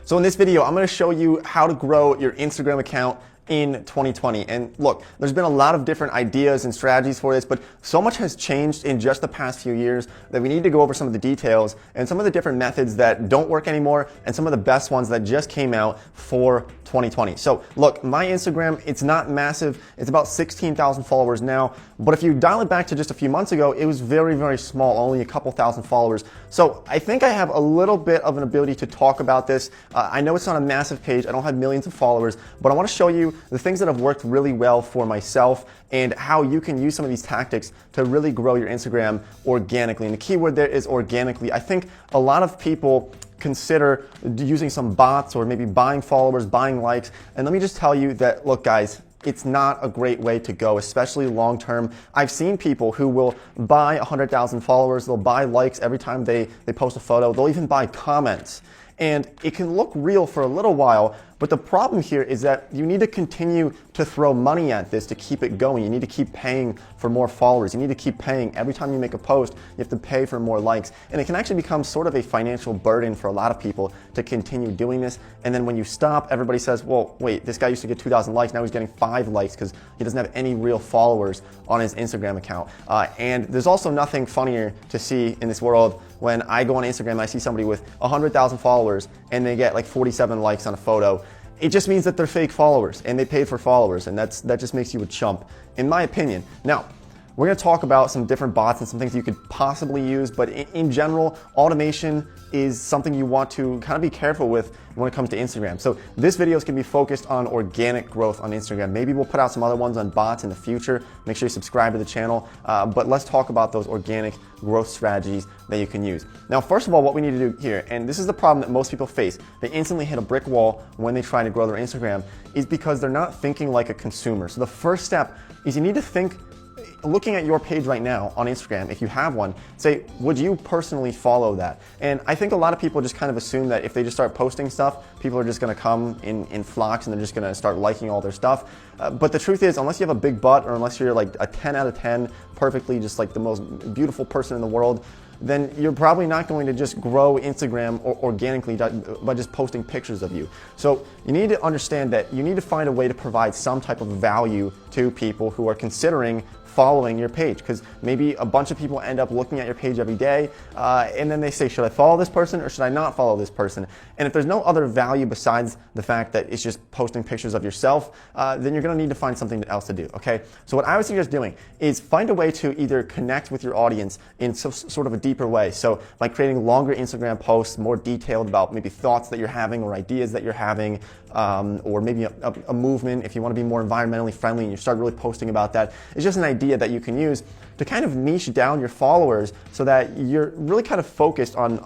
So in this video, I'm going to show you how to grow your Instagram account in 2020. And look, there's been a lot of different ideas and strategies for this, but so much has changed in just the past few years that we need to go over some of the details and some of the different methods that don't work anymore and some of the best ones that just came out for 2020. So look, my Instagram, it's not massive. It's about 16,000 followers now. But if you dial it back to just a few months ago, it was very, very small, only a couple thousand followers. So I think I have a little bit of an ability to talk about this. I know it's not a massive page. I don't have millions of followers, but I want to show you the things that have worked really well for myself and how you can use some of these tactics to really grow your Instagram organically. And the key word there is organically. I think a lot of people consider using some bots or maybe buying followers, buying likes. And let me just tell you that, look guys, it's not a great way to go, especially long term. I've seen people who will buy 100,000 followers, they'll buy likes every time they post a photo, they'll even buy comments. And it can look real for a little while, but the problem here is that you need to continue to throw money at this to keep it going. You need to keep paying for more followers. You need to keep paying. Every time you make a post, you have to pay for more likes. And it can actually become sort of a financial burden for a lot of people to continue doing this. And then when you stop, everybody says, well, wait, this guy used to get 2,000 likes. Now he's getting 5 likes because he doesn't have any real followers on his Instagram account. And there's also nothing funnier to see in this world when I go on Instagram and I see somebody with 100,000 followers and they get like 47 likes on a photo. It just means that they're fake followers and they paid for followers, and that just makes you a chump, in my opinion. Now, we're going to talk about some different bots and some things you could possibly use, but in general, automation is something you want to kind of be careful with when it comes to Instagram. So this video is going to be focused on organic growth on Instagram. Maybe we'll put out some other ones on bots in the future. Make sure you subscribe to the channel, but let's talk about those organic growth strategies that you can use. Now, first of all, what we need to do here, and this is the problem that most people face, they instantly hit a brick wall when they try to grow their Instagram, is because they're not thinking like a consumer. So the first step is you need to think, looking at your page right now on Instagram, if you have one, say, would you personally follow that? And I think a lot of people just kind of assume that if they just start posting stuff, people are just going to come in flocks and they're just going to start liking all their stuff. But the truth is, unless you have a big butt or unless you're like a 10 out of 10, perfectly just like the most beautiful person in the world, then you're probably not going to just grow Instagram organically by just posting pictures of you. So you need to understand that you need to find a way to provide some type of value to people who are considering following your page, because maybe a bunch of people end up looking at your page every day and then they say, should I follow this person or should I not follow this person? And if there's no other value besides the fact that it's just posting pictures of yourself, then you're going to need to find something else to do, okay? So what I would suggest doing is find a way to either connect with your audience in sort of a deeper way. So by creating longer Instagram posts, more detailed about maybe thoughts that you're having or ideas that you're having, or maybe a movement if you want to be more environmentally friendly and you start really posting about that. It's just an idea that you can use to kind of niche down your followers so that you're really kind of focused on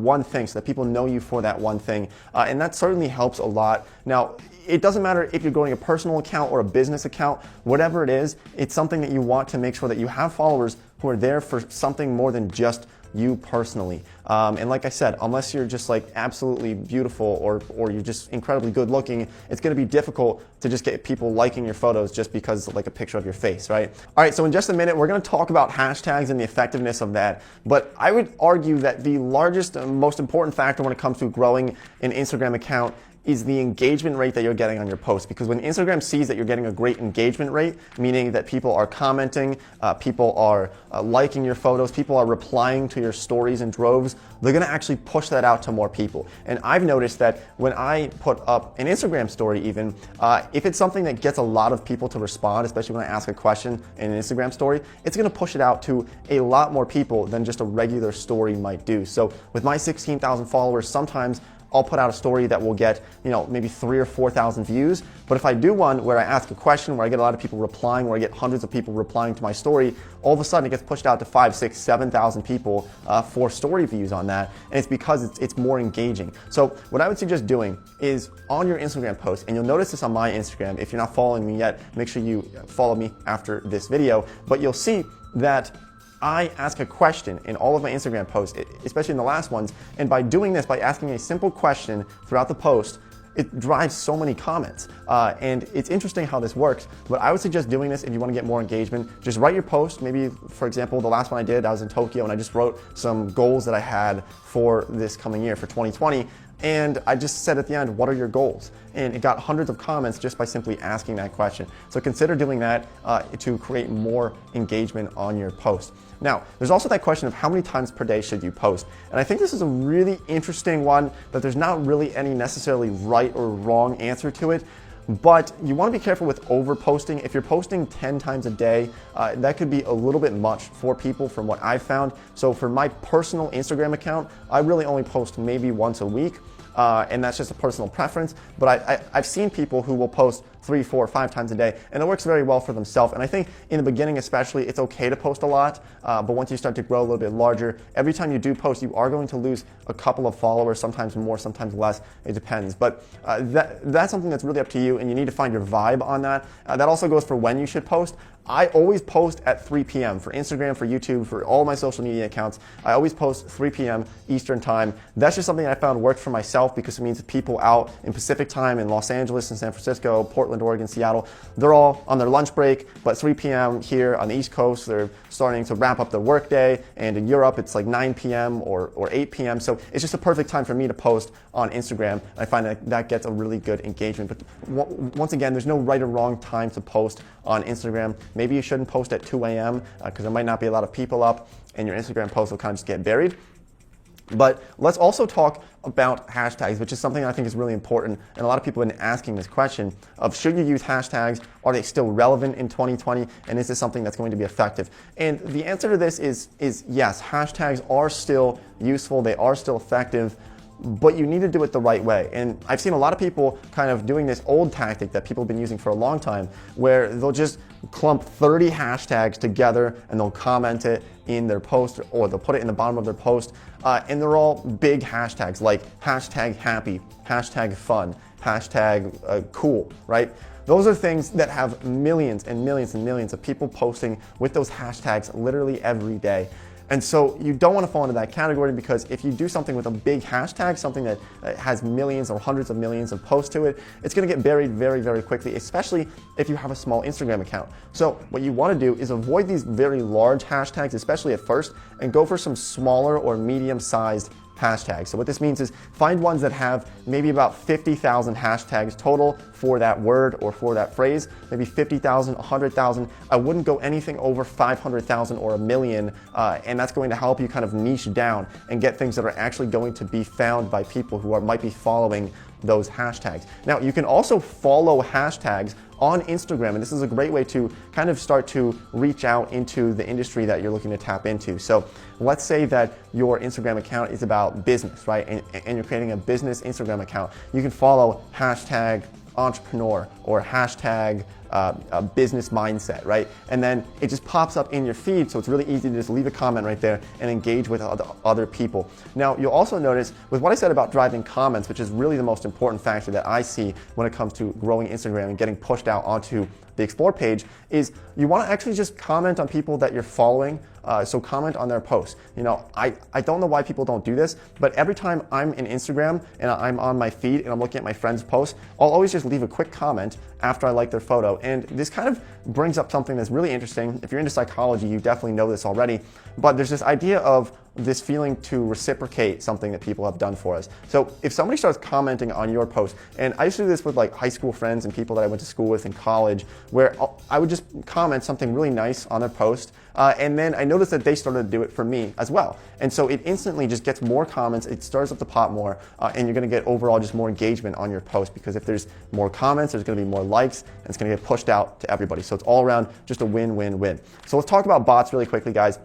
one thing so that people know you for that one thing. And that certainly helps a lot. Now, it doesn't matter if you're growing a personal account or a business account, whatever it is, it's something that you want to make sure that you have followers who are there for something more than just you personally. And like I said, unless you're just like absolutely beautiful or you're just incredibly good looking, it's going to be difficult to just get people liking your photos just because of like a picture of your face, right? All right, so in just a minute, we're going to talk about hashtags and the effectiveness of that. But I would argue that the largest and most important factor when it comes to growing an Instagram account is the engagement rate that you're getting on your posts. Because when Instagram sees that you're getting a great engagement rate, meaning that people are commenting, people are liking your photos, people are replying to your stories in droves, they're gonna actually push that out to more people. And I've noticed that when I put up an Instagram story even, if it's something that gets a lot of people to respond, especially when I ask a question in an Instagram story, it's gonna push it out to a lot more people than just a regular story might do. So with my 16,000 followers, sometimes I'll put out a story that will get, maybe 3,000 or 4,000 views. But if I do one where I ask a question, where I get a lot of people replying, where I get hundreds of people replying to my story, all of a sudden it gets pushed out to 5,000, 6,000, 7,000 people for story views on that. And it's because it's more engaging. So what I would suggest doing is on your Instagram post, and you'll notice this on my Instagram. If you're not following me yet, make sure you follow me after this video. But you'll see that I ask a question in all of my Instagram posts, especially in the last ones, and by doing this, by asking a simple question throughout the post, it drives so many comments. And it's interesting how this works, but I would suggest doing this if you want to get more engagement. Just write your post. Maybe, for example, the last one I did, I was in Tokyo and I just wrote some goals that I had for this coming year, for 2020. And I just said at the end, what are your goals? And it got hundreds of comments just by simply asking that question. So consider doing that to create more engagement on your post. Now, there's also that question of how many times per day should you post? And I think this is a really interesting one that there's not really any necessarily right or wrong answer to it. But you want to be careful with over posting. If you're posting 10 times a day, that could be a little bit much for people from what I've found. So for my personal Instagram account, I really only post maybe once a week. And that's just a personal preference. But I've seen people who will post 3, 4, 5 times a day, and it works very well for themselves. And I think in the beginning especially, it's okay to post a lot, but once you start to grow a little bit larger, every time you do post, you are going to lose a couple of followers, sometimes more, sometimes less, it depends. But that's something that's really up to you, and you need to find your vibe on that. That also goes for when you should post. I always post at 3 p.m. for Instagram, for YouTube, for all my social media accounts. I always post 3 p.m. Eastern time. That's just something I found worked for myself because it means people out in Pacific time in Los Angeles and San Francisco, Portland, Oregon, Seattle, they're all on their lunch break, but 3 p.m. here on the East Coast, they're starting to wrap up their workday, and in Europe, it's like 9 p.m. or 8 p.m. So it's just a perfect time for me to post on Instagram. I find that gets a really good engagement. But once again, there's no right or wrong time to post on Instagram. Maybe you shouldn't post at 2 a.m. Because there might not be a lot of people up, and your Instagram post will kind of just get buried. But let's also talk about hashtags, which is something I think is really important. And a lot of people have been asking this question of should you use hashtags? Are they still relevant in 2020? And is this something that's going to be effective? And the answer to this is yes, hashtags are still useful. They are still effective. But you need to do it the right way. And I've seen a lot of people kind of doing this old tactic that people have been using for a long time, where they'll just clump 30 hashtags together and they'll comment it in their post, or they'll put it in the bottom of their post. And they're all big hashtags like hashtag happy, hashtag fun, hashtag cool, right? Those are things that have millions and millions and millions of people posting with those hashtags literally every day. And so you don't want to fall into that category, because if you do something with a big hashtag, something that has millions or hundreds of millions of posts to it, it's going to get buried very, very quickly, especially if you have a small Instagram account. So what you want to do is avoid these very large hashtags, especially at first, and go for some smaller or medium-sized hashtags. So what this means is find ones that have maybe about 50,000 hashtags total for that word or for that phrase, maybe 50,000, 100,000. I wouldn't go anything over 500,000 or a million, and that's going to help you kind of niche down and get things that are actually going to be found by people who might be following those hashtags. Now, you can also follow hashtags on Instagram, and this is a great way to kind of start to reach out into the industry that you're looking to tap into. So let's say that your Instagram account is about business, right? And you're creating a business Instagram account. You can follow hashtag entrepreneur or hashtag business mindset, right? And then it just pops up in your feed, so it's really easy to just leave a comment right there and engage with other people. Now, you'll also notice with what I said about driving comments, which is really the most important factor that I see when it comes to growing Instagram and getting pushed out onto the Explore page, is you want to actually just comment on people that you're following. So comment on their posts. You know, I don't know why people don't do this, but every time I'm in Instagram and I'm on my feed and I'm looking at my friends' posts, I'll always just leave a quick comment after I like their photo. And this kind of brings up something that's really interesting. If you're into psychology, you definitely know this already, but there's this idea of this feeling to reciprocate something that people have done for us. So if somebody starts commenting on your post, and I used to do this with like high school friends and people that I went to school with in college, where I would just comment something really nice on their post, and then I noticed that they started to do it for me as well. And so it instantly just gets more comments, it stirs up the pot more, and you're gonna get overall just more engagement on your post, because if there's more comments, there's gonna be more likes, and it's gonna get pushed out to everybody. So it's all around just a win-win-win. So let's talk about bots really quickly, guys.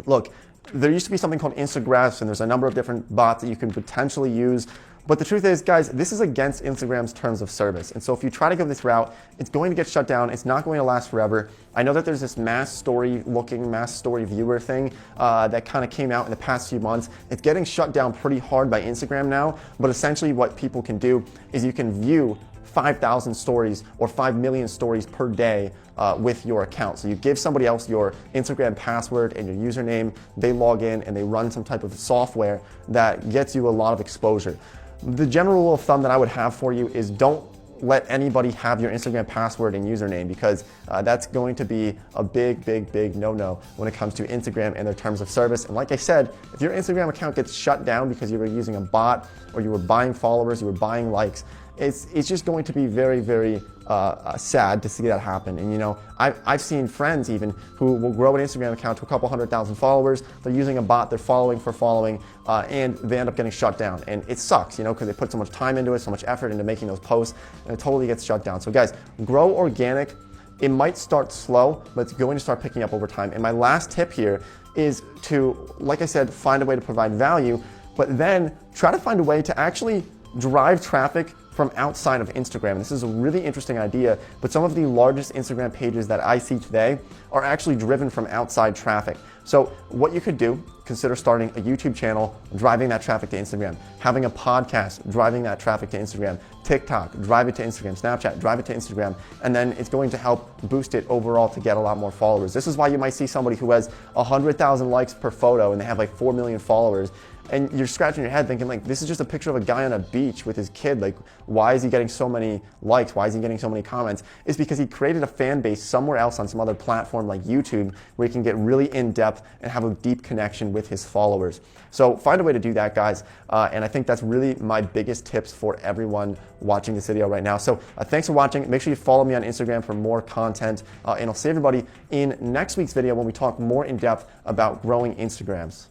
Look, there used to be something called Instagraphs, and there's a number of different bots that you can potentially use. But the truth is, guys, this is against Instagram's terms of service. And so if you try to go this route, it's going to get shut down. It's not going to last forever. I know that there's this mass story viewer thing that kind of came out in the past few months. It's getting shut down pretty hard by Instagram now. But essentially what people can do is you can view 5,000 stories or 5 million stories per day with your account. So you give somebody else your Instagram password and your username, they log in and they run some type of software that gets you a lot of exposure. The general rule of thumb that I would have for you is don't let anybody have your Instagram password and username, because that's going to be a big no-no when it comes to Instagram and their terms of service. And like I said, if your Instagram account gets shut down because you were using a bot or you were buying followers, you were buying likes, it's just going to be very sad to see that happen. And you know, I've seen friends even who will grow an Instagram account to a couple 100,000 followers. They're using a bot, they're following for following, and they end up getting shut down. And it sucks, you know, because they put so much time into it, so much effort into making those posts, and it totally gets shut down. So guys, grow organic. It might start slow, but it's going to start picking up over time. And my last tip here is to, like I said, find a way to provide value, but then try to find a way to actually drive traffic from outside of Instagram. This is a really interesting idea, but some of the largest Instagram pages that I see today are actually driven from outside traffic. So what you could do, consider starting a YouTube channel, driving that traffic to Instagram, having a podcast, driving that traffic to Instagram, TikTok, drive it to Instagram, Snapchat, drive it to Instagram, and then it's going to help boost it overall to get a lot more followers. This is why you might see somebody who has 100,000 likes per photo and they have like 4 million followers, and you're scratching your head thinking like, this is just a picture of a guy on a beach with his kid. Like, why is he getting so many likes? Why is he getting so many comments? It's because he created a fan base somewhere else on some other platform like YouTube where he can get really in-depth and have a deep connection with his followers. So find a way to do that, guys. And I think that's really my biggest tips for everyone watching this video right now. So thanks for watching. Make sure you follow me on Instagram for more content. And I'll see everybody in next week's video when we talk more in depth about growing Instagrams.